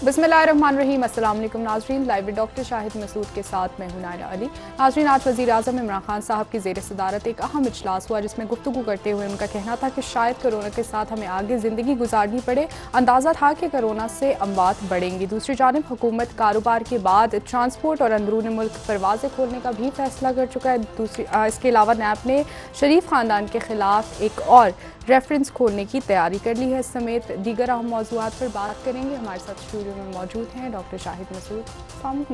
बिस्मिल्लाहिर्रहमानिर्रहीम। अस्सलाम वालेकुम नाज़रीन, live with doctor Shahid Masood के साथ मैं हूं नायरा अली। नाज़रीन, आज वज़ीर आज़म इमरान खान साहब की ज़ेर सदारत एक अहम इजलास हुआ जिसमें गुफ्तगू करते हुए उनका कहना था कि शायद कोरोना के साथ हमें आगे ज़िंदगी गुजारनी पड़े। अंदाज़ा था कि कोरोना से अमवात बढ़ेंगी। दूसरी जानिब हुकूमत कारोबार के बाद ट्रांसपोर्ट और अंदरूनी मुल्क परवाज़ें खोलने का भी फैसला कर चुका है। इसके अलावा नैब ने शरीफ ख़ानदान के ख़िलाफ़ एक और रेफरेंस खोलने की तैयारी कर ली है। इस समेत दीगर अहम मौज़ूआत पर बात करेंगे। हमारे साथ स्टूडियो में मौजूद हैं डॉक्टर शाहिद मसूद।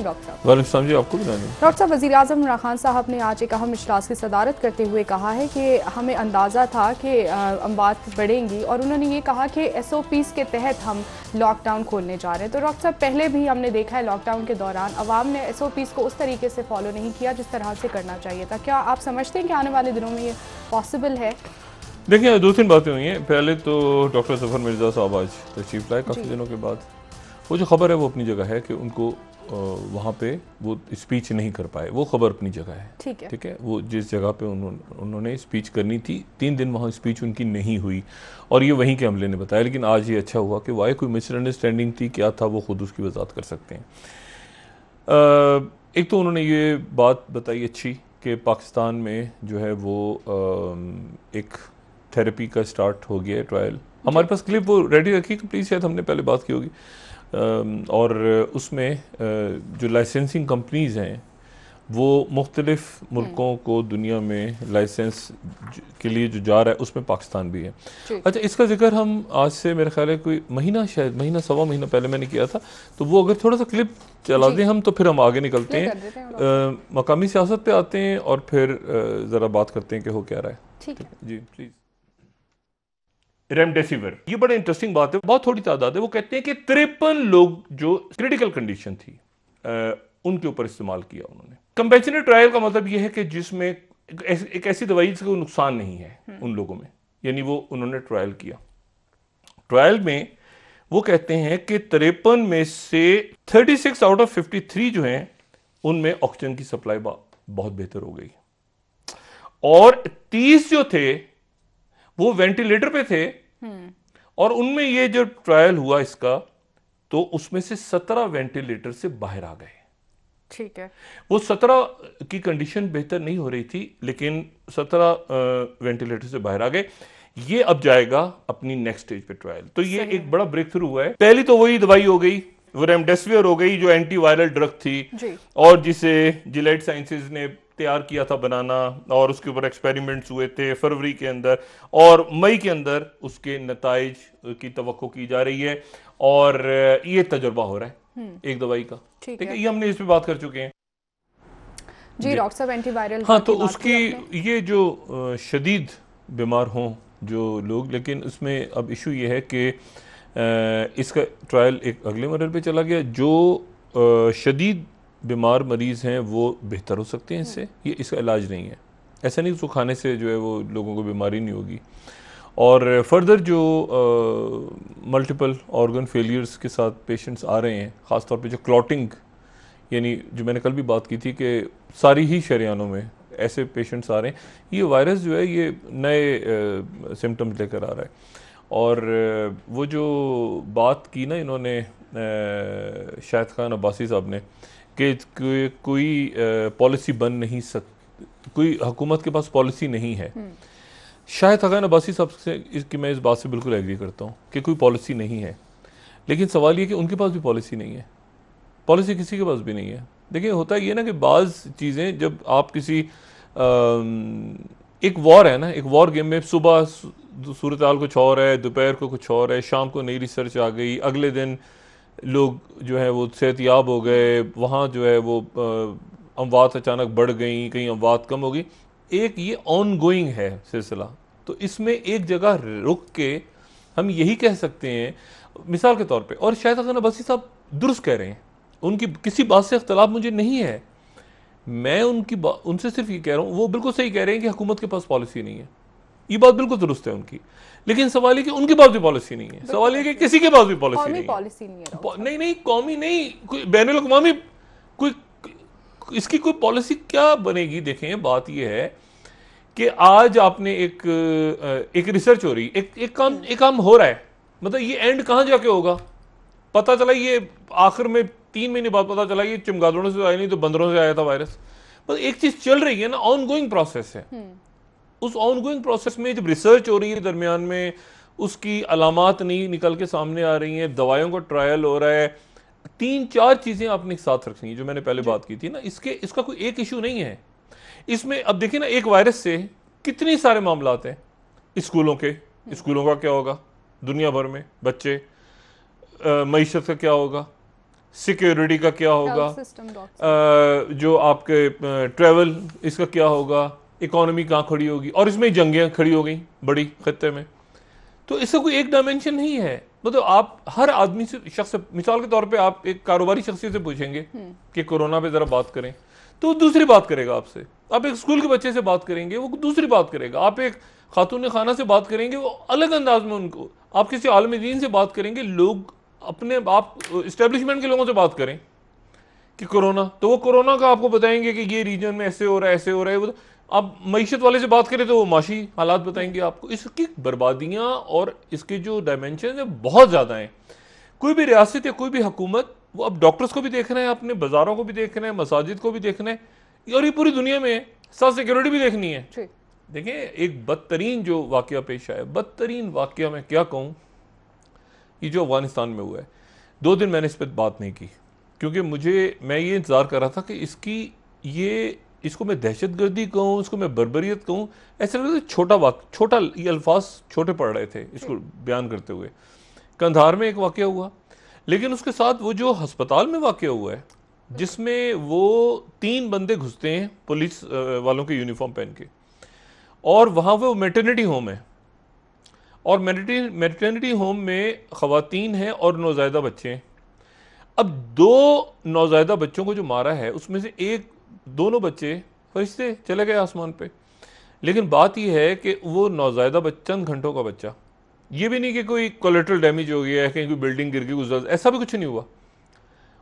डॉक्टर साहब, वज़ीर आज़म इमरान खान साहब ने आज एक अहम इजलास की सदारत करते हुए कहा है कि हमें अंदाज़ा था कि अमवात बढ़ेंगी और उन्होंने ये कहा कि SOPs के तहत हम लॉकडाउन खोलने जा रहे हैं। तो डॉक्टर साहब, पहले भी हमने देखा है लॉकडाउन के दौरान अवाम ने SOPs को उस तरीके से फॉलो नहीं किया जिस तरह से करना चाहिए था। क्या आप समझते हैं कि आने वाले दिनों में ये पॉसिबल है? देखिए, दो तीन बातें हुई हैं। पहले तो डॉक्टर ज़फ़र मिर्ज़ा साहब आज तशरीफ़ लाए काफ़ी दिनों के बाद। वो जो ख़बर है वो अपनी जगह है कि उनको वहाँ पे वो स्पीच नहीं कर पाए, वो ख़बर अपनी जगह है। ठीक है, वो जिस जगह पे उन्होंने स्पीच करनी थी 3 दिन वहाँ स्पीच उनकी नहीं हुई और ये वहीं के अमले ने बताया। लेकिन आज ये अच्छा हुआ कि वाई कोई मिसअंडरस्टैंडिंग थी, क्या था, वो ख़ुद उसकी वजाहत कर सकते हैं। एक तो उन्होंने ये बात बताई अच्छी कि पाकिस्तान में जो है वो एक थेरेपी का स्टार्ट हो गया है ट्रायल। हमारे पास क्लिप वो रेडी रखी कि प्लीज़, शायद हमने पहले बात की होगी। और उसमें जो लाइसेंसिंग कंपनीज़ हैं वो मुख्तलिफ़ मुल्कों को दुनिया में लाइसेंस के लिए जो जा रहा है उसमें पाकिस्तान भी है। अच्छा, इसका जिक्र हम आज से मेरे ख्याल है कोई महीना, शायद महीना सवा महीना पहले मैंने किया था। तो वो अगर थोड़ा सा क्लिप चला दें हम, तो फिर हम आगे निकलते हैं, मकामी सियासत पे आते हैं और फिर ज़रा बात करते हैं कि हो क्या रहा है। ठीक है जी, प्लीज़। रेमडेसिविर, ये बड़ा इंटरेस्टिंग बात है। बहुत थोड़ी तादाद है। वो कहते हैं कि 53 लोग जो क्रिटिकल कंडीशन थी उनके ऊपर इस्तेमाल किया उन्होंने। कंपेशनेट ट्रायल का मतलब ये है कि जिसमें एक ऐसी दवाई जिसका कोई नुकसान नहीं है उन लोगों में, यानी वो उन्होंने ट्रायल किया। ट्रायल में वो कहते हैं कि 53 में से 36 आउट ऑफ 53 जो हैं उनमें ऑक्सीजन की सप्लाई बहुत बेहतर हो गई और 30 जो थे वो वेंटिलेटर पे थे। और उनमें ये जो ट्रायल हुआ इसका, तो उसमें से 17 वेंटिलेटर से बाहर आ गए। ठीक है, वो 17 की कंडीशन बेहतर नहीं हो रही थी, लेकिन 17 वेंटिलेटर से बाहर आ गए। ये अब जाएगा अपनी नेक्स्ट स्टेज पे ट्रायल। तो ये एक बड़ा ब्रेक थ्रू हुआ है। पहली तो वही दवाई हो गई, वो रेमडेसिविर हो गई, जो एंटीवायरल ड्रग थी और जिसे जिलेड साइंसेज ने तैयार किया था बनाना, और उसके ऊपर एक्सपेरिमेंट्स हुए थे फरवरी के अंदर, और मई के अंदर उसके नताइज की तवक्को की जा रही है और ये तजुर्बा हो रहा है एक दवाई का। ठीक है, ये हमने इस पे बात कर चुके हैं। जी डॉक्टर साहब, एंटीवायरल, हाँ, तो उसकी ये जो शदीद बीमार हों जो लोग, लेकिन उसमें अब इशू ये है कि इसका ट्रायल एक अगले मरहले पे चला गया। जो शदीद बीमार मरीज़ हैं वो बेहतर हो सकते हैं इससे, ये इसका इलाज नहीं है। ऐसा नहीं उसको खाने से जो है वो लोगों को बीमारी नहीं होगी। और फर्दर जो मल्टीपल ऑर्गन फेलियर्स के साथ पेशेंट्स आ रहे हैं, ख़ास तौर पे जो क्लॉटिंग, यानी जो मैंने कल भी बात की थी कि सारी ही शरियानों में ऐसे पेशेंट्स आ रहे हैं, ये वायरस जो है ये नए सिम्टम्स लेकर आ रहा है। और वो जो बात की ना इन्होंने शाहिद खान अब्बासी साहब ने कि कोई पॉलिसी बन नहीं सकती, कोई हुकूमत के पास पॉलिसी नहीं है। शाहिद खान अब्बासी साहब से मैं इस बात से बिल्कुल एग्री करता हूँ कि कोई पॉलिसी नहीं है, लेकिन सवाल ये कि उनके पास भी पॉलिसी नहीं है। पॉलिसी किसी के पास भी नहीं है। देखिए, होता ये ना कि बाज़ चीज़ें जब आप किसी एक वॉर है ना, एक वॉर गेम में सुबह सूरत हाल कुछ और है, दोपहर को कुछ और है, शाम को नई रिसर्च आ गई, अगले दिन लोग जो है वो सेहतयाब हो गए, वहाँ जो है वो अमवात अचानक बढ़ गई, कहीं अमवात कम हो गई। एक ये ऑन गोइंग है सिलसिला। तो इसमें एक जगह रुक के हम यही कह सकते हैं, मिसाल के तौर पे, और शायद खान अब्बासी साहब दुरुस्त कह रहे हैं, उनकी किसी बात से इख्तलाफ मुझे नहीं है। मैं उनसे सिर्फ ये कह रहा हूँ, वो बिल्कुल सही कह रहे हैं कि हुकूमत के पास पॉलिसी नहीं है, ये बात बिल्कुल दुरुस्त है उनकी। लेकिन सवाल है कि उनके पास भी पॉलिसी नहीं है। सवाल है कि किसी के पास भी पॉलिसी नहीं है। नहीं, कौमी नहीं, कोई बैनुल अक़वामी कोई इसकी कोई पॉलिसी क्या बनेगी। देखें, बात यह है कि आज आपने एक रिसर्च हो रही, एक काम हो रहा है, मतलब ये एंड कहाँ जाके होगा पता चला ये आखिर में 3 महीने बाद पता चला ये चमगादड़ों से आया नहीं तो बंदरों से आया था वायरस। बस एक चीज चल रही है ना, ऑन गोइंग प्रोसेस है। उस ऑन गोइंग प्रोसेस में जब रिसर्च हो रही है दरमियान में, उसकी अलामात नहीं निकल के सामने आ रही हैं, दवाइयों का ट्रायल हो रहा है, 3-4 चीजें आपने एक साथ रखनी है जो मैंने पहले बात की थी ना, इसका कोई एक इशू नहीं है इसमें। अब देखिए ना, एक वायरस से कितने सारे मामलात हैं। स्कूलों का क्या होगा दुनिया भर में, बच्चे, मईशत का क्या होगा, सिक्योरिटी का क्या होगा, जो आपके ट्रेवल इसका क्या होगा, इकोनॉमी कहाँ खड़ी होगी, और इसमें जंगें खड़ी हो गई बड़ी खत्ते में। तो इसका कोई एक डायमेंशन नहीं है। मतलब आप हर आदमी से, शख्स, मिसाल के तौर पे आप एक कारोबारी शख्सियत से पूछेंगे कि कोरोना पे जरा बात करें, तो वो दूसरी बात करेगा आपसे। आप एक स्कूल के बच्चे से बात करेंगे, वो दूसरी बात करेगा। आप एक खातून खाना से बात करेंगे, वो अलग अंदाज में उनको। आप किसी आलम दीन से बात करेंगे, लोग अपने आप इस्टेब्लिशमेंट के लोगों से बात करें कि कोरोना, तो वो कोरोना का आपको बताएंगे कि ये रीजन में ऐसे हो रहा है, ऐसे हो रहा है। वो आप मईशत वाले से बात करें तो वो माशी हालात बताएंगे आपको। इसकी बर्बादियां और इसके जो डायमेंशन है बहुत ज़्यादा हैं। कोई भी रियासत या कोई भी हुकूमत, वो अब डॉक्टर्स को भी देखना है, अपने बाजारों को भी देखना है, मसाजिद को भी देखना है, और ये पूरी दुनिया में है, साथ सिक्योरिटी भी देखनी है। देखें, एक बदतरीन जो वाकया पेश आया, बदतरीन वाकया मैं क्या कहूँ, ये जो अफगानिस्तान में हुआ है। 2 दिन मैंने इस पर बात नहीं की क्योंकि मैं ये इंतज़ार कर रहा था कि इसको मैं दहशतगर्दी कहूँ, इसको मैं बर्बरियत कहूँ। ऐसा लग रहा था छोटा, ये अल्फाज छोटे पड़ रहे थे इसको बयान करते हुए। कंधार में एक वाकया हुआ, लेकिन उसके साथ वो जो अस्पताल में वाकया हुआ है, जिसमें वो 3 बंदे घुसते हैं पुलिस वालों के यूनिफॉर्म पहन के, और वहाँ वो मैटरनिटी होम है, और मैटरनिटी होम में ख़वातीन हैं और नौज़ायदा बच्चे हैं। अब 2 नौज़ायदा बच्चों को जो मारा है, उसमें से दोनों बच्चे फरिश्ते चले गए आसमान पे। लेकिन बात यह है कि वो नौज़ायदा चंद घंटों का बच्चा, ये भी नहीं कि कोई कोलेटरल डैमेज हो गया है, कहीं कोई बिल्डिंग गिर गई, गुजर, ऐसा भी कुछ नहीं हुआ।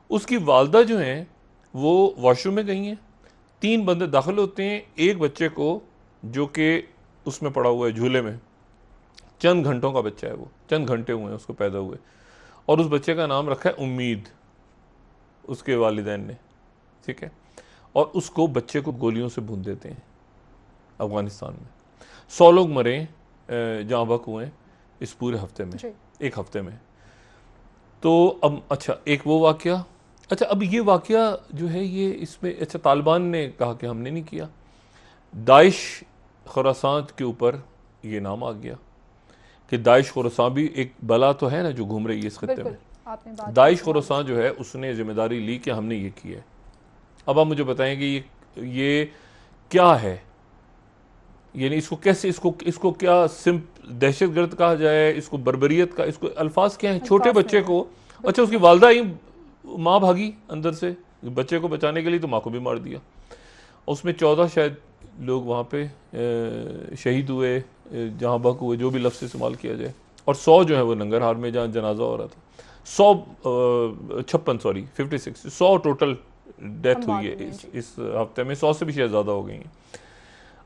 उसकी वालदा जो हैं वो वॉशरूम में गई हैं, 3 बंदे दाखिल होते हैं, एक बच्चे को जो कि उसमें पड़ा हुआ है झूले में, चंद घंटों का बच्चा है, वो चंद घंटे हुए हैं उसको पैदा हुए, और उस बच्चे का नाम रखा है उम्मीद उसके वालिदैन ने, ठीक है। और उसको बच्चे को गोलियों से भून देते हैं अफगानिस्तान में। 100 लोग मरे, जहाँ बक हुए इस पूरे हफ्ते में, एक हफ्ते में। तो अब अच्छा, एक वो वाकया। अच्छा, अब ये वाकया जो है ये इसमें, अच्छा, तालिबान ने कहा कि हमने नहीं किया। दाइश खुरासान के ऊपर ये नाम आ गया कि दाइश खुरासान भी एक बला तो है ना जो घूम रही है इस खत्ते में। दाइश खुरासान जो है उसने जिम्मेदारी ली कि हमने ये किया है। अब आप मुझे बताएं कि ये क्या है, यानी इसको कैसे, इसको क्या दहशतगर्द कहा जाए, इसको बर्बरियत का, इसको अल्फाज क्या है। छोटे बच्चे को, अच्छा, उसकी वालदा ही, माँ भागी अंदर से बच्चे को बचाने के लिए, तो माँ को भी मार दिया। उसमें 14 शायद लोग वहाँ पे शहीद हुए, जहाँ बक हुए, जो भी लफ्ज़ इस्तेमाल किया जाए, और 100 जो है वो नंगरहार में जहाँ जनाजा हो रहा था, 100 टोटल डेथ हुई है इस हफ्ते में, 100 से भी शायद ज़्यादा हो गई हैं।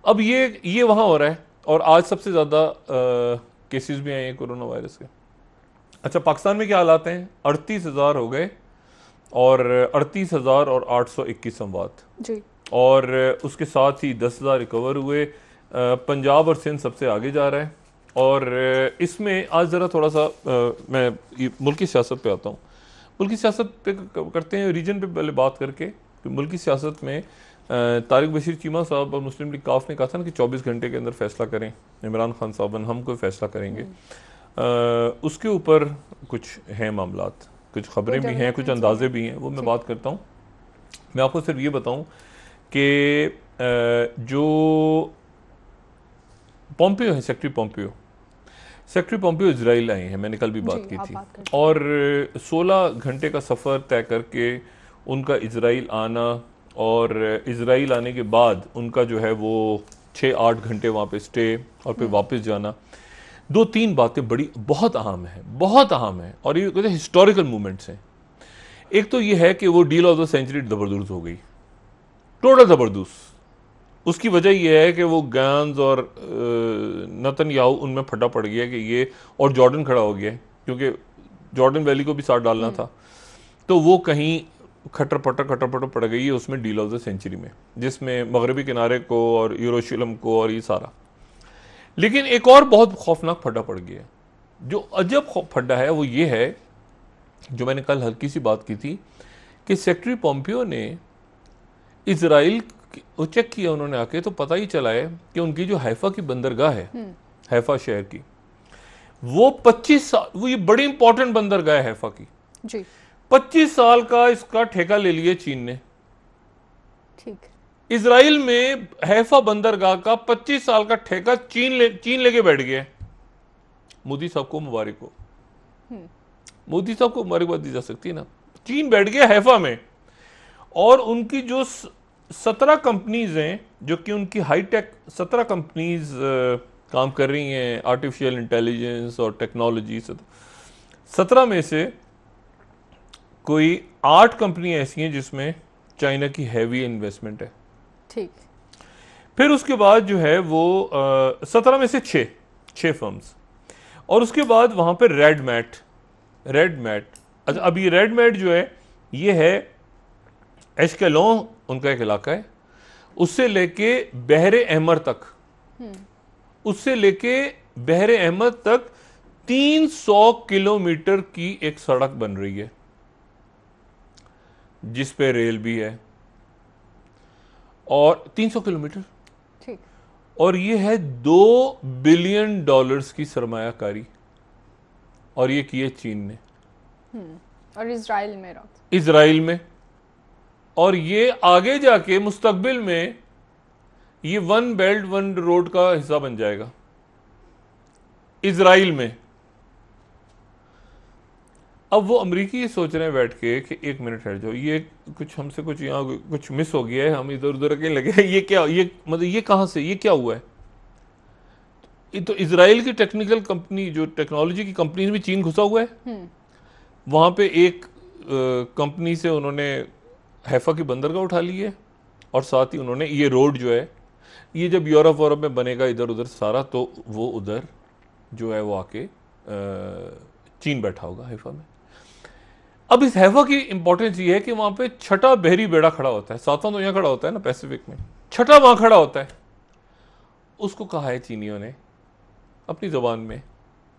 अब ये वहाँ हो रहा है, और आज सबसे ज़्यादा केसेस भी आए हैं कोरोना वायरस के। अच्छा, पाकिस्तान में क्या हालात हैं? 38,000 हो गए, और 38,821 अमवात जी, और उसके साथ ही 10,000 रिकवर हुए। पंजाब और सिंध सबसे आगे जा रहा है। और इसमें आज ज़रा थोड़ा सा मैं मुल्की सियासत पे आता हूँ। मुल्की सियासत पे करते हैं, रीजन पे पहले बात करके। मुल्की सियासत में तारिक बशीर चीमा साहब और मुस्लिम लीग काफ ने कहा था ना कि 24 घंटे के अंदर फैसला करें, इमरान खान साहब हम कोई फैसला करेंगे। उसके ऊपर कुछ हैं मामलात, कुछ खबरें भी हैं, कुछ अंदाजे भी हैं, वो मैं बात करता हूँ। मैं आपको सिर्फ ये बताऊँ कि जो पोम्पियो हैं, सेक्रेटरी पोम्पियो इजराइल आए हैं, मैंने कल भी बात की थी, और 16 घंटे का सफ़र तय करके उनका इजराइल आना, और इजराइल आने के बाद उनका जो है वो 6-8 घंटे वहाँ पे स्टे, और फिर वापस जाना। 2-3 बातें बहुत अहम है, और ये कहते हैं हिस्टोरिकल मूवमेंट्स हैं। एक तो ये है कि वो डील ऑफ द सेंचुरी ज़बरदस्त हो गई, टोटल ज़बरदस्त। उसकी वजह यह है कि वो गैंज और नतनयाहू उनमें फटा पड़ गया कि ये, और जॉर्डन खड़ा हो गया, क्योंकि जॉर्डन वैली को भी साथ डालना था, तो वो कहीं खटर पटर पड़ गई है उसमें डील ऑफ द सेंचुरी में, जिसमें मगरबी किनारे को और यरूशलेम को और ये सारा। लेकिन एक और बहुत खौफनाक फड्डा पड़ गया। जो अजब फड्डा है वो ये है, जो मैंने कल हल्की सी बात की थी, कि सेक्रेटरी पोम्पियो ने इजराइल वो चेक किया उन्होंने आके, तो पता ही चला है कि उनकी जो हैफा की बंदरगाह है, हैफा शहर की, वो 25 साल, वो ये बड़ी इंपॉर्टेंट बंदरगाह है हैफा की जी, 25 साल का इसका ठेका ले लिया चीन ने। ठीक। इजराइल में हैफा बंदरगाह का 25 साल का ठेका चीन लेके बैठ गया। मोदी साहब को मुबारक हो, मोदी साहब को मुबारकबाद दी जा सकती है ना। चीन बैठ गया हैफा में, और उनकी जो 17 कंपनीज हैं, जो कि उनकी हाईटेक 17 कंपनीज काम कर रही हैं आर्टिफिशियल इंटेलिजेंस और टेक्नोलॉजी से, 17 में से कोई 8 कंपनियां ऐसी हैं जिसमें चाइना की हैवी इन्वेस्टमेंट है। ठीक। फिर उसके बाद जो है वो 17 में से 6 फर्म्स, और उसके बाद वहां पे रेड मैट। अच्छा, अब ये रेड मैट जो है ये है एशकेलोन, उनका एक इलाका है, उससे लेके बहरे अहमर तक, उससे लेके बहरे अहमद तक 300 किलोमीटर की एक सड़क बन रही है, जिस पे रेल भी है, और 300 किलोमीटर, ठीक। और ये है $2 बिलियन की सरमायाकारी, और ये की है चीन ने, और इजराइल में। और ये आगे जाके मुस्तकबिल में ये वन बेल्ट वन रोड का हिस्सा बन जाएगा इजराइल में। अब वो अमेरिकी ये सोच रहे हैं बैठ के कि एक मिनट ठहर जाओ, ये कुछ हमसे कुछ यहाँ कुछ मिस हो गया है, हम इधर उधर के लगे, ये क्या, ये मतलब ये कहाँ से, ये क्या हुआ है। ये तो इजराइल की टेक्निकल कंपनी, जो टेक्नोलॉजी की कंपनी में चीन घुसा हुआ है। वहाँ पे एक कंपनी से उन्होंने हैफा की बंदरगाह उठा ली है, और साथ ही उन्होंने ये रोड जो है, ये जब यूरोप में बनेगा इधर उधर सारा, तो वो उधर जो है वो आके चीन बैठा होगा हैफा में। अब इस हैफा की इंपॉर्टेंस ये है कि वहां पे छठा बहरी बेड़ा खड़ा होता है, सातवां तो यहाँ खड़ा होता है ना पैसिफिक में, छठा वहां खड़ा होता है। उसको कहा है चीनियों ने अपनी जबान में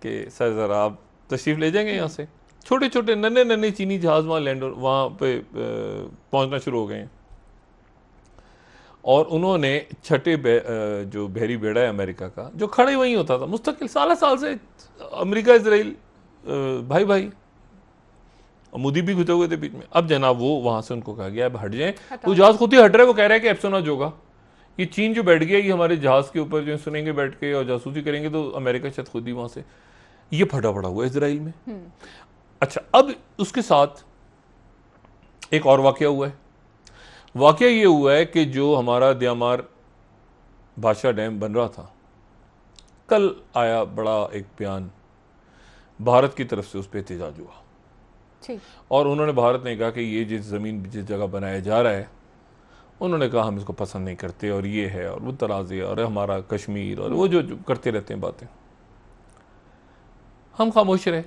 कि सर जरा आप तशरीफ ले जाएंगे यहाँ से। छोटे छोटे नन्हे नन्हे चीनी जहाज वहां लैंड, वहां पे पहुंचना शुरू हो गए हैं, और उन्होंने छठे जो बहरी बेड़ा है अमेरिका का, जो खड़े वहीं होता था मुस्तकिल साल से, अमेरिका इजराइल भाई भाई, मोदी भी घुसे हुए थे बीच में। अब जनाब वो वहां से उनको कहा गया अब हट जाएं, वो जहाज खुद ही हट रहा है, वो कह रहा है कि एप्सोनाज होगा, ये चीन जो बैठ गया ये हमारे जहाज के ऊपर जो सुनेंगे बैठ के और जासूसी करेंगे, तो अमेरिका शायद खुद ही वहां से ये फटा पड़ा हुआ है इजराइल में। अच्छा, अब उसके साथ एक और वाकया हुआ है। वाकया ये हुआ है कि जो हमारा द्यामार भाषा डैम बन रहा था, कल आया बड़ा एक बयान भारत की तरफ से, उस पर एहतजाज हुआ। ठीक। और उन्होंने, भारत ने कहा कि ये जिस ज़मीन जिस जगह बनाया जा रहा है, उन्होंने कहा हम इसको पसंद नहीं करते, और ये है और वो तराज़ी और हमारा कश्मीर और वो जो करते रहते हैं बातें। हम खामोश रहे,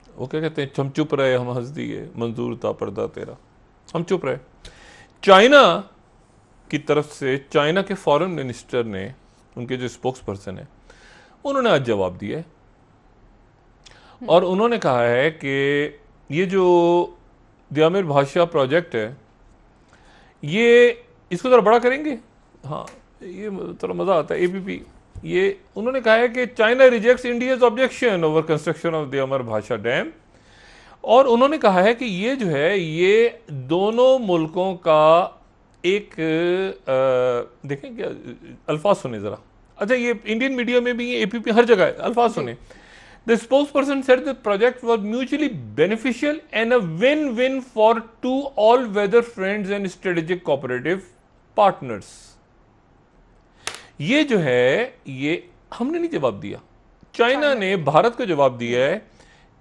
वो क्या कहते हैं, हम चुप रहे, हम हंस दिए, मंजूर था पर्दा तेरा, हम चुप रहे। चाइना की तरफ से, चाइना के फॉरेन मिनिस्टर ने, उनके जो स्पोक्स पर्सन है, उन्होंने आज जवाब दिया है, और उन्होंने कहा है कि ये जो द्यामिर भाषा प्रोजेक्ट है, ये इसको थोड़ा बड़ा करेंगे। हाँ, ये थोड़ा मज़ा आता है, एबीपी। ये उन्होंने कहा है कि China rejects India's objection over construction of Diamer Bhasha dam, और उन्होंने कहा है कि ये जो है ये दोनों मुल्कों का एक देखें क्या अल्फाज सुने ज़रा। अच्छा, ये इंडियन मीडिया में भी, ये एपीपी हर जगह है, अल्फाज सुने। The spokesperson said the project was mutually beneficial and a win-win for two all-weather friends and strategic cooperative partners. ये जो है, ये हमने नहीं जवाब दिया, चाइना ने भारत को जवाब दिया है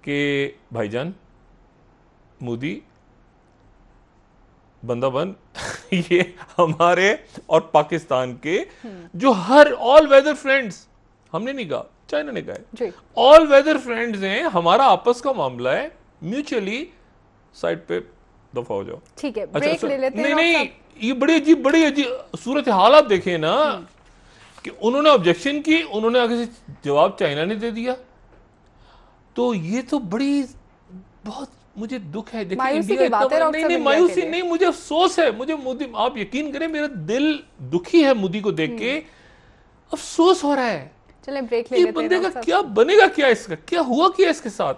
कि भाईजान मोदी बंदाबंद ये हमारे और पाकिस्तान के जो हर ऑल वेदर फ्रेंड्स, हमने नहीं कहा, चाइना ने कहा जी। है। ऑल वेदर फ्रेंड्स हैं, हमारा आपस का मामला है, म्यूचुअली साइड पे दफा हो जाओ। ठीक है, अच्छा, ब्रेक ले लेते हैं। नहीं डॉक्टर नहीं, ये बड़ी अजीब सूरत हाल आप देखें ना, कि उन्होंने ऑब्जेक्शन की, उन्होंने आगे से जवाब चाइना ने दे दिया। तो ये तो बड़ी बहुत मुझे दुख है। देखिए मायूसी इंडिया की इतना बात है बड़ा, डॉक्टर नहीं साहब नहीं इंडिया के मायूसी लिए। नहीं, मुझे अफसोस है, मुझे मोदी, आप यकीन करें मेरा दिल दुखी है मोदी को देख के, अफसोस हो रहा है। चलें ब्रेक ले ये लेते हैं बंदे का डॉक्टर साहब। क्या बनेगा, क्या इसका क्या हुआ, क्या इसके साथ।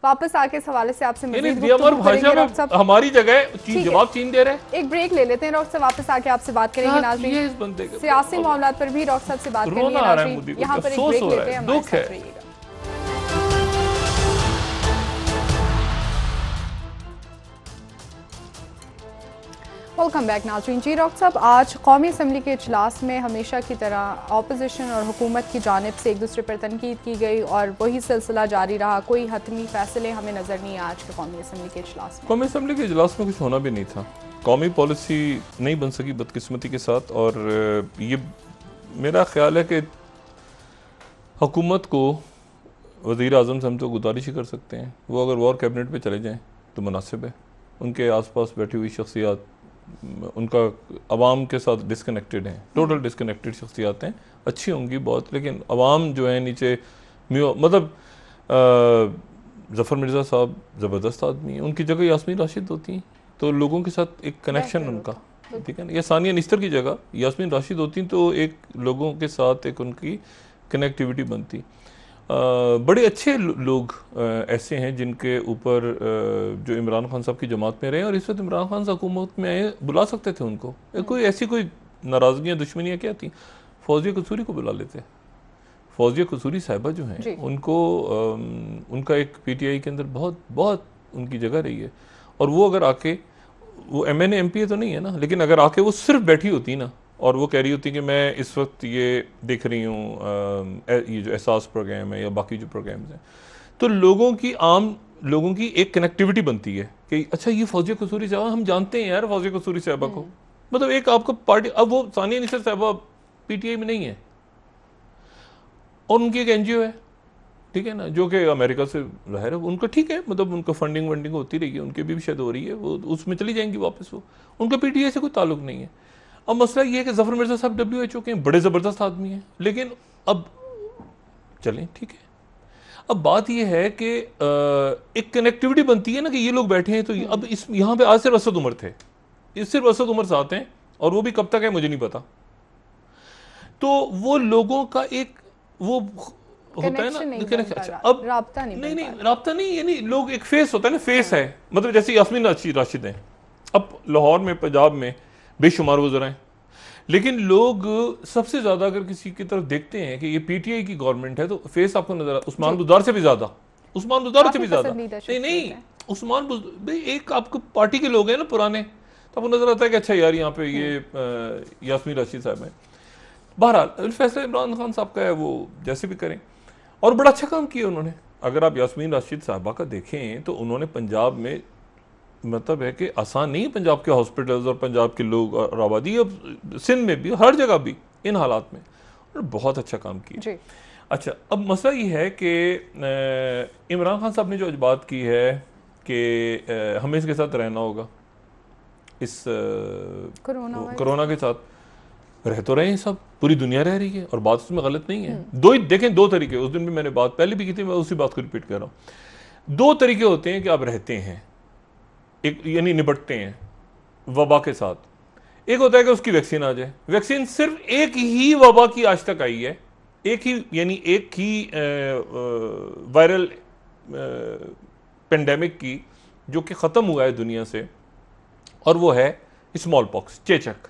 वापस आके इस हवाले से आपसे यानी मजीद दियामर गुफ्तगू भाषा करेंगे में डॉक्टर साहब। हमारी जगह चीन ठीक है। जवाब चीन दे रहा है। एक ब्रेक ले लेते हैं डॉक्टर साहब, वापस आके आपसे बात करेंगे। क्या नाज़रीन, किया इस बंदे का? सियासी मामलात पर भी डॉक्टर साहब से बात करनी रोना है। आ रहा है मोदी नाज़रीन, को, यहाँ पर एक अफसोस ब्रेक हो लेते रहा हैं, है, हमारे दुख साथ है। रहिएगा। वेलकम बैक नाज़रीन। जी डॉक्टर साहब, आज कौमी असम्बली के इजलास में हमेशा की तरह अपोजिशन और हुकूमत की जानिब से एक दूसरे पर तनकीद की गई और वही सिलसिला जारी रहा। कोई हतमी फैसले हमें नज़र नहीं आए आज के कौमी असम्बली के इजलास में। कौमी असम्बली के इजलास में कुछ होना भी नहीं था। कौमी पॉलिसी नहीं बन सकी बदकिस्मती के साथ, और ये मेरा ख्याल है कि हुकूमत को वज़ीर आज़म से हम तो गुजारिश ही कर सकते हैं, वो अगर वॉर कैबिनेट पे चले जाएं तो मुनासिब है। उनके आसपास बैठी हुई शख्सियात, उनका अवाम के साथ डिस्कनेक्टेड हैं, टोटल डिस्कनेक्टेड शख्सियात हैं, अच्छी होंगी बहुत, लेकिन अवाम जो है नीचे मतलब ज़फ़र मिर्ज़ा साहब ज़बरदस्त आदमी हैं, उनकी जगह यास्मीन राशिद होती, तो लोगों के साथ एक कनेक्शन उनका, ठीक है ना। या सानिया निस्तर की जगह यास्मीन राशिद होती तो एक लोगों के साथ एक उनकी कनेक्टिविटी बनती। बड़े अच्छे लोग ऐसे हैं जिनके ऊपर जो इमरान खान साहब की जमात में रहे, और इस वक्त इमरान खान साहब हुकूमत में आए, बुला सकते थे उनको। कोई ऐसी कोई नाराज़गियाँ दुश्मनियाँ क्या थी, फौजिया कसूरी को बुला लेते। फौजिया कसूरी साहिबा जो हैं उनको उनका एक पीटीआई के अंदर बहुत बहुत उनकी जगह रही है, और वो अगर आके, वो MNA MPA तो नहीं है ना, लेकिन अगर आके वो सिर्फ बैठी होती ना और वो कह रही होती कि मैं इस वक्त ये देख रही हूँ ये जो एहसास प्रोग्राम है या बाकी जो प्रोग्राम्स हैं, तो लोगों की, आम लोगों की एक कनेक्टिविटी बनती है कि अच्छा ये फौजिया कसूरी साहबा, हम जानते हैं यार फौजिया कसूरी साहबा को, मतलब एक आपको पार्टी। अब वो सानिया निस्तर साहबा PTI में नहीं है, और उनकी एक NGO है, ठीक है ना, जो कि अमेरिका से ज़ाहिर है उनका ठीक है, मतलब उनका फंडिंग वंडिंग होती रही है, उनकी भी शायद हो रही है, वो उसमें चली जाएंगी वापस, वो उनका PTI से कोई ताल्लुक नहीं है। अब मसला ये है कि ज़फ़र मिर्ज़ा साहब WHO के हैं, बड़े ज़बरदस्त आदमी हैं, लेकिन अब चलें ठीक है। अब बात ये है कि एक कनेक्टिविटी बनती है ना कि ये लोग बैठे हैं, तो अब इस यहाँ पे आज सिर्फ असद उमर थे, इस सिर्फ असद उमर साथ हैं, और वो भी कब तक है मुझे नहीं पता। तो वो लोगों का एक वो होता है ना, अच्छा अब राब्ता नहीं राब्ता नहीं, यानी लोग एक फेस होता है ना, फेस है, मतलब जैसे यास्मीन राशिद हैं, अब लाहौर में, पंजाब में बेशुमार वज़रा हैं, लेकिन लोग सबसे ज़्यादा अगर किसी की तरफ देखते हैं कि ये PTI की गवर्नमेंट है, तो फेस आपको नजर आता, उस्मान बुज़दार से भी ज़्यादा, उस्मान बुज़दार से भी ज़्यादा, नहीं उस्मान भाई एक आपको पार्टी के लोग हैं ना पुराने, तो आपको नजर आता है कि अच्छा यार यहाँ पे ये यास्मीन राशिद साहब हैं। बहरहाल फैसला इमरान खान साहब का है, वो जैसे भी करें, और बड़ा अच्छा काम किया उन्होंने। अगर आप यास्मीन राशिद साहबा का देखें तो उन्होंने पंजाब में, मतलब है कि आसान नहीं, पंजाब के हॉस्पिटल्स और पंजाब के लोग और आबादी, अब सिंध में भी, हर जगह भी इन हालात में बहुत अच्छा काम किया। अच्छा अब मसला ये है कि इमरान खान साहब ने जो आज बात की है कि हमें इसके साथ रहना होगा, इस कोरोना के साथ रह तो रहे हैं सब, पूरी दुनिया रह रही है, और बात उसमें गलत नहीं है। देखें दो तरीके, उस दिन भी मैंने बात पहले भी की थी, मैं उसी बात को रिपीट कर रहा हूँ। दो तरीके होते हैं कि आप रहते हैं, एक यानी निपटते हैं वबा के साथ। एक होता है कि उसकी वैक्सीन आ जाए। वैक्सीन सिर्फ एक ही वबा की आज तक आई है, एक ही, यानी एक ही वायरल पेंडेमिक की, जो कि ख़त्म हुआ है दुनिया से, और वो है स्मॉल पॉक्स, चेचक।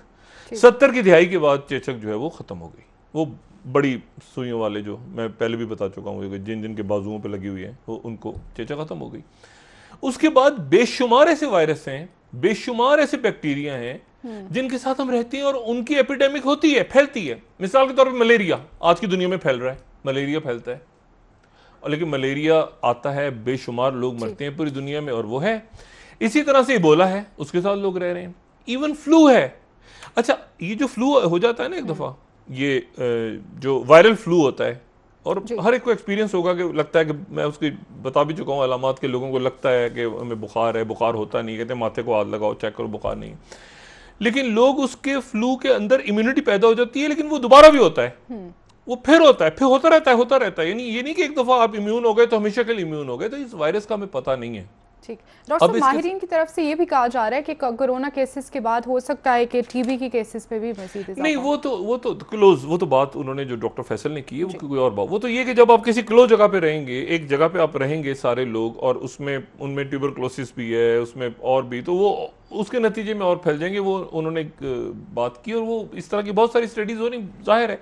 70 की दिहाई के बाद चेचक जो है वो ख़त्म हो गई, वो बड़ी सुइयों वाले, जो मैं पहले भी बता चुका हूँ, जिन जिन के बाजुओं पे लगी हुई है, वो उनको चेचक ख़त्म हो गई। उसके बाद बेशुमार ऐसे वायरस हैं, बेशुमार ऐसे बैक्टीरिया हैं जिनके साथ हम रहते हैं, और उनकी एपिडेमिक होती है, फैलती है। मिसाल के तौर पर मलेरिया आज की दुनिया में फैल रहा है, मलेरिया फैलता है, और लेकिन मलेरिया आता है, बेशुमार लोग मरते हैं पूरी दुनिया में, और वो है। इसी तरह से इबोला है, उसके साथ लोग रह रहे हैं। इवन फ्लू है। अच्छा ये जो फ्लू हो जाता है ना एक दफ़ा, ये जो वायरल फ्लू होता है, और जी। हर एक को एक्सपीरियंस होगा कि लगता है कि मैं उसकी बता भी चुका हूँ अलामात के, लोगों को लगता है कि हमें बुखार है, बुखार होता नहीं, कहते हैं माथे को हाथ लगाओ चेक करो बुखार नहीं, लेकिन लोग उसके फ्लू के अंदर इम्यूनिटी पैदा हो जाती है, लेकिन वो दोबारा भी होता है, वो फिर होता है, फिर होता रहता है, यानी ये नहीं कि एक दफा आप इम्यून हो गए तो हमेशा के लिए इम्यून हो गए, तो इस वायरस का हमें पता नहीं है। ठीक। डॉक्टर अब साहब, इसके माहिरीन की तरफ से ये भी कहा जा रहा है कि कोरोना केसेस के बाद हो सकता है कि टीबी की केसेस पे भी मजीद इजाफा नहीं, हो। वो तो क्लोज, वो तो बात उन्होंने जो डॉक्टर फैसल ने की है वो कोई और बात, वो तो ये कि जब आप किसी क्लोज जगह पे रहेंगे, एक जगह पे आप रहेंगे सारे लोग, और उसमें उनमें ट्यूबरक्लोसिस भी है, उसमें और भी, तो वो उसके नतीजे में और फैल जाएंगे, वो उन्होंने एक बात की, और वो इस तरह की बहुत सारी स्टडीज हो रही, जाहिर है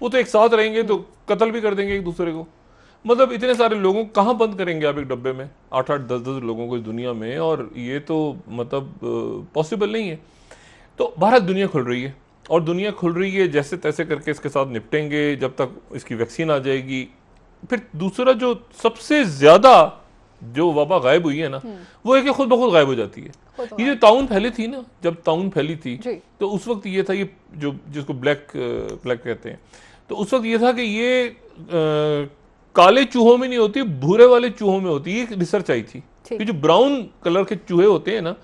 वो तो एक साथ रहेंगे तो कत्ल भी कर देंगे एक दूसरे को, मतलब इतने सारे लोगों को कहाँ बंद करेंगे आप एक डब्बे में, 8-8 10-10 लोगों को इस दुनिया में, और ये तो मतलब पॉसिबल नहीं है। तो भारत दुनिया खुल रही है, और दुनिया खुल रही है जैसे तैसे करके इसके साथ निपटेंगे जब तक इसकी वैक्सीन आ जाएगी। फिर दूसरा जो सबसे ज्यादा जो वबा गायब हुई है ना, वो है कि खुद ब खुद गायब हो जाती है। ये जो ताउन फैली थी ना, जब ताउन फैली थी तो उस वक्त ये था, ये जो जिसको ब्लैक कहते हैं, तो उस वक्त ये था कि ये काले चूहों में नहीं होती, भूरे वाले चूहों में होती है। रिसर्च आई थी कि जो ब्राउन कलर के चूहे होते हैं ना,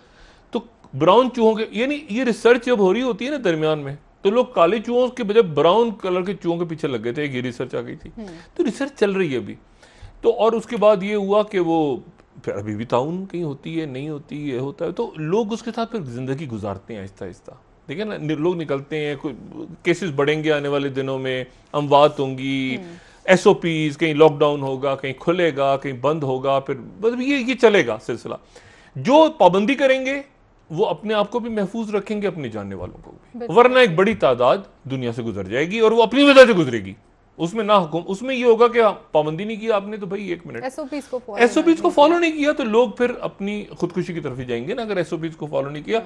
तो ब्राउन चूहों के, यानी ये रिसर्च जब हो रही होती है ना दरमियान में, तो लोग काले चूहों के बजाय ब्राउन कलर के चूहों के पीछे लग गए थे, एक ये रिसर्च आ गई थी। तो रिसर्च चल रही है अभी तो, और उसके बाद ये हुआ कि वो फिर अभी भी ताउन कहीं होती है, नहीं होती, ये होता है, तो लोग उसके साथ फिर जिंदगी गुजारते हैं आहिस्ता आहिस्ता, ठीक है ना, लोग निकलते हैं, केसेस बढ़ेंगे आने वाले दिनों में, अमवात होंगी, एसओपीज, कहीं लॉकडाउन होगा, कहीं खुलेगा, कहीं बंद होगा, फिर मतलब ये चलेगा सिलसिला। जो पाबंदी करेंगे वो अपने आप को भी महफूज रखेंगे, अपने जानने वालों को भी, वरना एक बड़ी तादाद दुनिया से गुजर जाएगी, और वो अपनी वजह से गुजरेगी, उसमें ना हुक्म, उसमें ये होगा कि पाबंदी नहीं किया आपने तो भाई एक मिनट, एसओपीज को फॉलो नहीं किया तो लोग फिर अपनी खुदकुशी की तरफ ही जाएंगे ना, अगर एसओपीज को फॉलो नहीं किया।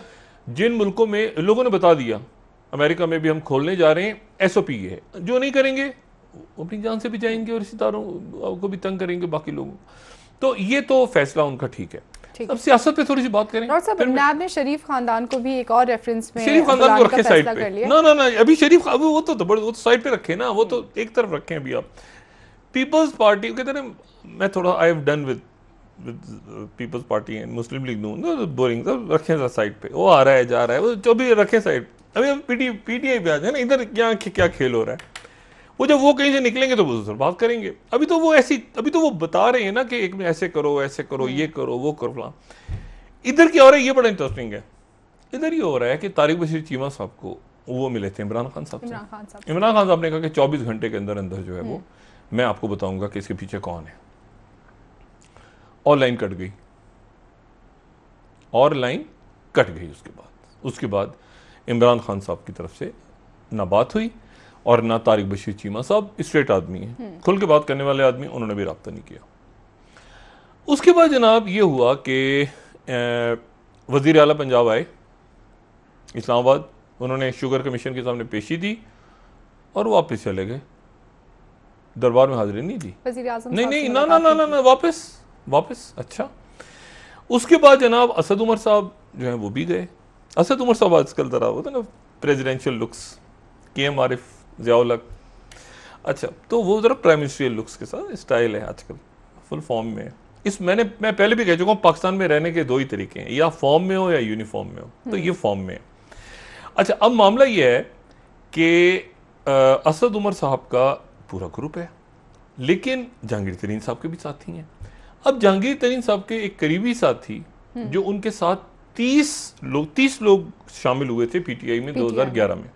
जिन मुल्कों में लोगों ने बता दिया, अमेरिका में भी हम खोलने जा रहे हैं, एसओपी ये है, जो नहीं करेंगे वो अपनी जान से भी जाएंगे और रिश्तेदारों को भी तंग करेंगे बाकी लोगों, तो ये तो फैसला उनका ठीक है। अब सियासत पे थोड़ी सी बात करें। डॉक्टर साहब, नैब ने शरीफ खानदान को भी एक और रेफरेंस में शरीफ खानदान को रखे साइड पे, ना अभी शरीफ वो तो साइड पे रखे ना, वो तो एक तरफ रखे अभी। आप पीपल्स पार्टी कहते हैं, मैं थोड़ा I have done with Peoples Party and Muslim League Noon, boring, सब रखे साइड पे, वो आ रहा है जा रहा है, वो जो भी रखे साइड। अभी हम पीटीआई पे आ जाए ना, इधर क्या खेल हो रहा है, वो जब वो कहीं से निकलेंगे तो वो बात करेंगे। अभी तो वो ऐसी, अभी तो वो बता रहे हैं ना कि एक में ऐसे करो ये करो वो करो फलां। इधर क्या हो रहा है ये बड़ा इंटरेस्टिंग है। इधर ये हो रहा है कि तारिक बशीर चीमा साहब को वो मिले थे इमरान खान साहब से। इमरान खान साहब ने कहा कि 24 घंटे के अंदर अंदर जो है वो मैं आपको बताऊंगा कि इसके पीछे कौन है, और लाइन कट गई, और लाइन कट गई। उसके बाद इमरान खान साहब की तरफ से ना बात हुई, और ना तारिक बशीर चीमा साहब स्ट्रेट आदमी है, खुल के बात करने वाले आदमी, उन्होंने भी रब्ता नहीं किया। उसके बाद जनाब ये हुआ कि वजीर आला पंजाब आए इस्लामाबाद, उन्होंने शुगर कमीशन के सामने पेशी दी और वापस चले गए, दरबार में हाजिरी नहीं दी। नहीं ना वापस। अच्छा, उसके बाद जनाब असद उमर साहब जो है वो भी गए। असद उमर साहब आजकल जरा होता है ना प्रेसिडेंशियल लुक्स, KM आरिफ, ज़ियाउल-हक, अच्छा तो वो जरा प्राइम मिनिस्ट्रियल लुक्स के साथ स्टाइल है आजकल, फुल फॉर्म में। मैं पहले भी कह चुका हूँ, पाकिस्तान में रहने के दो ही तरीके हैं, या फॉर्म में हो या यूनिफॉर्म में हो, तो ये फॉर्म में है। अच्छा, अब मामला ये है कि असद उमर साहब का पूरा ग्रुप है, लेकिन जहांगीर तरीन साहब के भी साथी हैं। अब जहांगीर तरीन साहब के एक करीबी साथी जो उनके साथ 30 लोग शामिल हुए थे पीटीआई में 2011 में,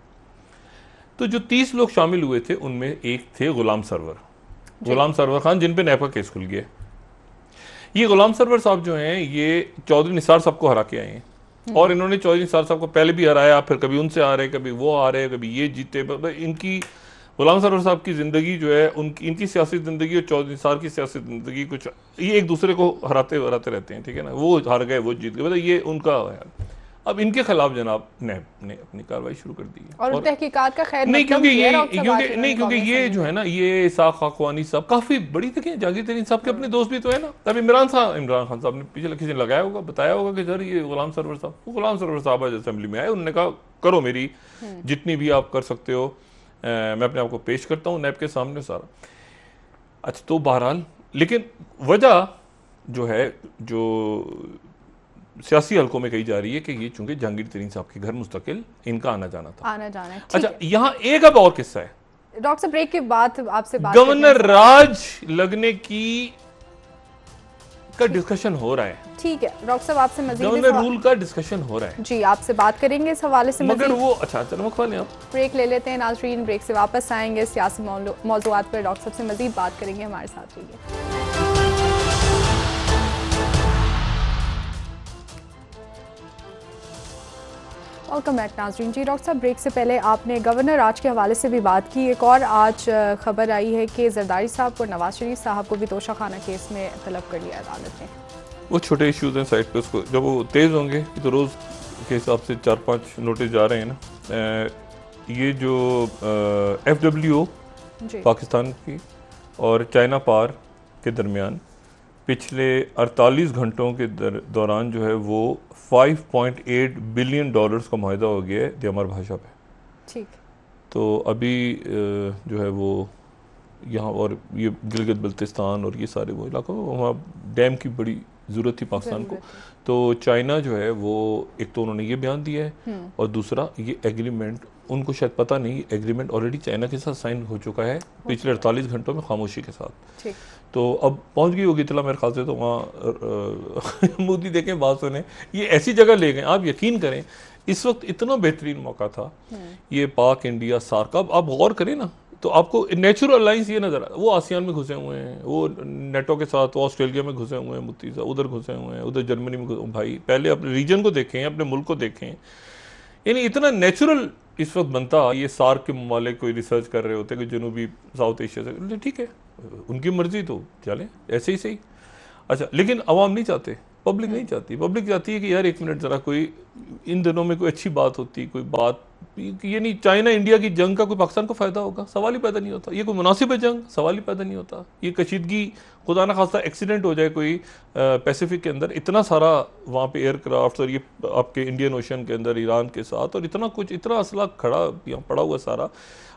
तो जो 30 लोग शामिल हुए थे उनमें एक थे गुलाम सरवर खान, जिन पे नैब का केस खुल गया। ये गुलाम सरवर साहब जो हैं ये चौधरी निसार साहब को हरा के आए हैं, और इन्होंने चौधरी निसार साहब को पहले भी हराया, फिर कभी उनसे आ रहे, कभी वो आ रहे, कभी ये जीते। इनकी गुलाम सरवर साहब की जिंदगी जो है, इनकी सियासी जिंदगी और चौधरी निसार की सियासी जिंदगी कुछ, ये एक दूसरे को हराते रहते हैं, ठीक है ना, वो हार गए वो जीत गए, मतलब ये उनका है। अब इनके खिलाफ जनाब नैब ने अपनी कार्रवाई शुरू कर दी है, और तहकीकात का खैर नहीं, क्योंकि ये जो है ना, ये इसाक खाकवानी साहब काफी बड़ी, देखिए जहांगीर तरीन साहब के अपने दोस्त भी तो है ना। तब इमरान खान साहब ने पीछे किसी ने लगाया होगा, बताया होगा कि सर ये गुलाम सरवर साहब आज असेंबली में आए, उन्होंने कहा करो मेरी जितनी भी आप कर सकते हो, मैं अपने आप को पेश करता हूँ नैब के सामने सारा। अच्छा, तो बहरहाल लेकिन वजह जो है, जो सियासी हलकों में कही जा रही है कि ये चूंकि जहांगीर तरीन साहब के घर मुस्तकिल इनका आना जाना था। आना जाना है, ठीक अच्छा, है। यहाँ एक अब और किस्सा है। डॉक्टर साहब ब्रेक के बाद आपसे बात गवर्नर करते हैं। राज लगने की का डिस्कशन हो रहा है, ठीक है डॉक्टर साहब, आपसे मजीद गवर्नर रूल का डिस्कशन हो रहा है जी आपसे बात करेंगे इस हवाले से मगर मजीद। वो अच्छा चलो मखवा लें आप। ब्रेक ले लेते हैं नाज़रीन, ब्रेक से वापस आएंगे, सियासी मौज़ूआत पर डॉक्टर साहब से मजीद बात करेंगे, हमारे साथ रहिए। वेलकम बैक नाज़रीन। जी डॉक्टर साहब, ब्रेक से पहले आपने गवर्नर राज के हवाले से भी बात की। एक और आज खबर आई है कि जरदारी साहब को नवाज शरीफ साहब को भी तोशाखाना केस में तलब कर लिया अदालत ने। वो छोटे इश्यूज हैं साइड पे, उसको जब वो तेज़ होंगे तो रोज़ के हिसाब से 4-5 नोटिस जा रहे हैं ना। ये जो FWO पाकिस्तान की और चाइना पार के दरमियान पिछले 48 घंटों के दौरान जो है वो $5.8 बिलियन का मुआहदा हो गया है दियामर भाषा पे। ठीक। तो अभी जो है वो यहाँ और ये गिलगित बल्तिस्तान और ये सारे वो इलाकों में वहाँ डैम की बड़ी ज़रूरत थी पाकिस्तान को। तो चाइना जो है वो एक तो उन्होंने ये बयान दिया है और दूसरा ये एग्रीमेंट, उनको शायद पता नहीं, एग्रीमेंट ऑलरेडी चाइना के साथ साइन हो चुका है पिछले 48 घंटों में खामोशी के साथ। ठीक। तो अब पहुंच गई होगी इतला मेरे ख्याल से, तो वहाँ मोदी देखें बात सुने, ये ऐसी जगह ले गए। आप यकीन करें इस वक्त इतना बेहतरीन मौका था ये पाक इंडिया सार्क। अब आप गौर करें ना तो आपको नेचुरल अलायंस ये नजर आ, वो आसियान में घुसे हुए हैं, वो नेटो के साथ, वो ऑस्ट्रेलिया में घुसे हुए हैं, मुफ्ती साहब उधर घुसे हुए हैं, उधर जर्मनी में भाई पहले अपने रीजन को देखें, अपने मुल्क को देखें। यानी इतना नेचुरल इस वक्त बनता। ये सार्क के ममालिक कोई रिसर्च कर रहे होते कि जनूबी साउथ एशिया से, ठीक है उनकी मर्जी, तो चले ऐसे ही सही। अच्छा, लेकिन अवाम नहीं चाहते, पब्लिक नहीं चाहती। पब्लिक चाहती है कि यार एक मिनट ज़रा कोई इन दिनों में कोई अच्छी बात होती, कोई बात, ये नहीं चाइना इंडिया की जंग का कोई पाकिस्तान को फ़ायदा होगा, सवाल ही पैदा नहीं होता। ये कोई मुनासिब है जंग, सवाल ही पैदा नहीं होता। ये कशीदगी, खुदा न खास्ता एक्सीडेंट हो जाए कोई पैसिफिक के अंदर, इतना सारा वहाँ पे एयरक्राफ्ट और ये आपके इंडियन ओशन के अंदर ईरान के साथ, और इतना कुछ, इतना असला खड़ा यहाँ पड़ा हुआ सारा,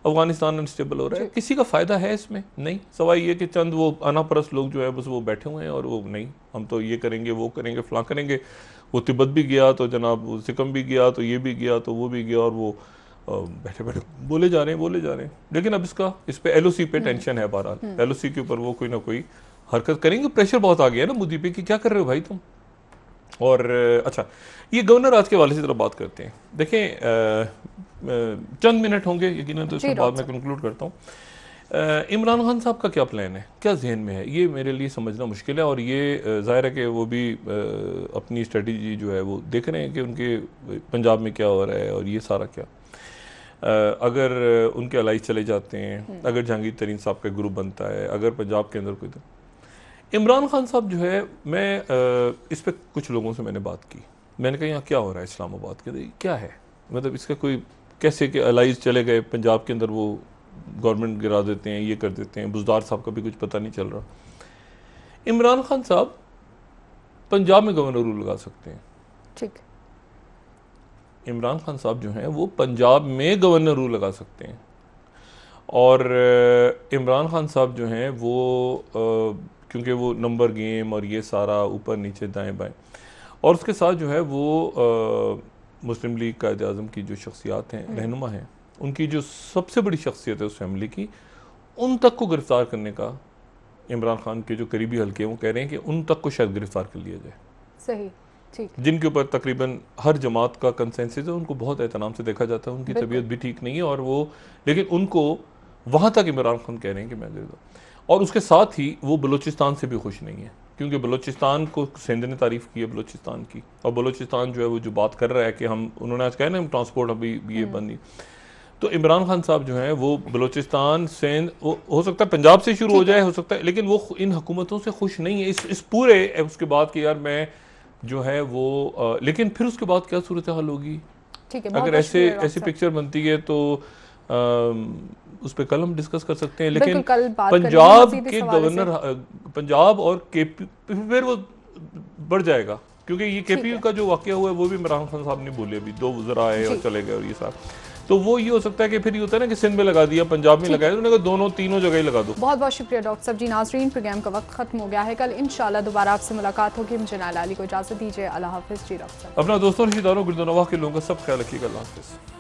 अफगानिस्तान अनस्टेबल हो रहा है, किसी का फ़ायदा है इसमें? नहीं। सवाई ये कि चंद वो अनापरस्त लोग जो है बस वो बैठे हुए हैं और वो नहीं, हम तो ये करेंगे, वो करेंगे, फलां करेंगे। वो तिब्बत भी गया तो जनाब सिकम भी गया, तो ये भी गया तो वो भी गया, और वो बैठे बैठे बोले जा रहे हैं। लेकिन अब इस पे LOC पे टेंशन है। बहरहाल LOC के ऊपर वो कोई ना कोई हरकत करेंगे। प्रेशर बहुत आ गया है ना मोदी पे कि क्या कर रहे हो भाई तुम। और अच्छा, ये गवर्नर आज के वाले से जरा बात करते हैं। देखें चंद मिनट होंगे यकीनन, तो इसके बाद मैं कंक्लूड करता हूँ। इमरान खान साहब का क्या प्लान है, क्या जहन में है, ये मेरे लिए समझना मुश्किल है। और ये जाहिर है कि वो भी अपनी स्ट्रेटजी जो है वो देख रहे हैं कि उनके पंजाब में क्या हो रहा है और ये सारा क्या। अगर उनके अलाइज चले जाते हैं, अगर जहांगीर तरीन साहब का ग्रुप बनता है, अगर पंजाब के अंदर कोई, तो इमरान खान साहब जो है, मैं इस पर कुछ लोगों से मैंने बात की। मैंने कहा यहाँ क्या हो रहा है इस्लामाबाद के, क्या है मतलब इसका कोई, कैसे के अलाइज चले गए पंजाब के अंदर, वो गवर्नमेंट गिरा देते हैं, ये कर देते हैं। बुजदार साहब का भी कुछ पता नहीं चल रहा। इमरान खान साहब पंजाब में गवर्नर रूल लगा सकते हैं। ठीक। इमरान खान साहब जो हैं वो पंजाब में गवर्नर रूल लगा सकते हैं। और इमरान खान साहब जो हैं वो क्योंकि वो नंबर गेम और ये सारा ऊपर नीचे दाएं बाएं, और उसके साथ जो है वो मुस्लिम लीग कायद आज़म की जो शख्सियात हैं, रहनुमा हैं, उनकी जो सबसे बड़ी शख्सियत है उस फैमिली की, उन तक को गिरफ़्तार करने का इमरान खान के जो करीबी हल्के हैं वो कह रहे हैं कि उन तक को शायद गिरफ़्तार कर लिया जाए। सही। ठीक। जिनके ऊपर तकरीबन हर जमात का कंसेंसस है, उनको बहुत एहतराम से देखा जाता है, उनकी तबीयत भी ठीक नहीं है, और वो, लेकिन उनको वहाँ तक इमरान खान कह रहे हैं कि मैं दे दूँ। और उसके साथ ही वो बलूचिस्तान से भी खुश नहीं है, क्योंकि बलूचिस्तान को सिंध ने तारीफ़ की है बलूचिस्तान की, और बलूचिस्तान जो है वो जो बात कर रहा है कि हम, उन्होंने आज कहा ना हम ट्रांसपोर्ट अभी ये बंदी, तो इमरान खान साहब जो हैं वो बलूचिस्तान, सिंध, हो सकता है पंजाब से शुरू हो जाए, हो सकता है, लेकिन वो इन हुकूमतों से खुश नहीं है इस पूरे उसके बाद कि यार मैं जो है वो लेकिन फिर उसके बाद क्या सूरत हाल होगी, अगर ऐसी पिक्चर बनती है तो उस पर कल हम डिस्कस कर सकते हैं। लेकिन पंजाब के गवर्नर, पंजाब और KP फिर वो बढ़ जाएगा, क्योंकि ये KP का जो वाकया हुआ है वो भी इमरान खान साहब ने बोले, अभी 2 वज़रा आए और चले गए और ये साहब, तो वो ये हो सकता है कि फिर ये होता है ना कि सिंध में लगा दिया, पंजाब में लगाया, उन्होंने कहा दोनों तीनों जगह ही लगा दो। बहुत बहुत शुक्रिया डॉक्टर साहब जी। नाजरीन, प्रोग्राम का वक्त खत्म हो गया है, कल इंशाल्लाह दोबारा आपसे मुलाकात होगी। मुझे नाला अली को इजाजत दीजिए। अल्लाह हाफिज़ जी डॉक्टर साहब। अपना दोस्तों, रिश्तेदारों, गिरदोनवाह के लोगों का सब ख्याल रखिएगा। अल्लाह हाफिज़।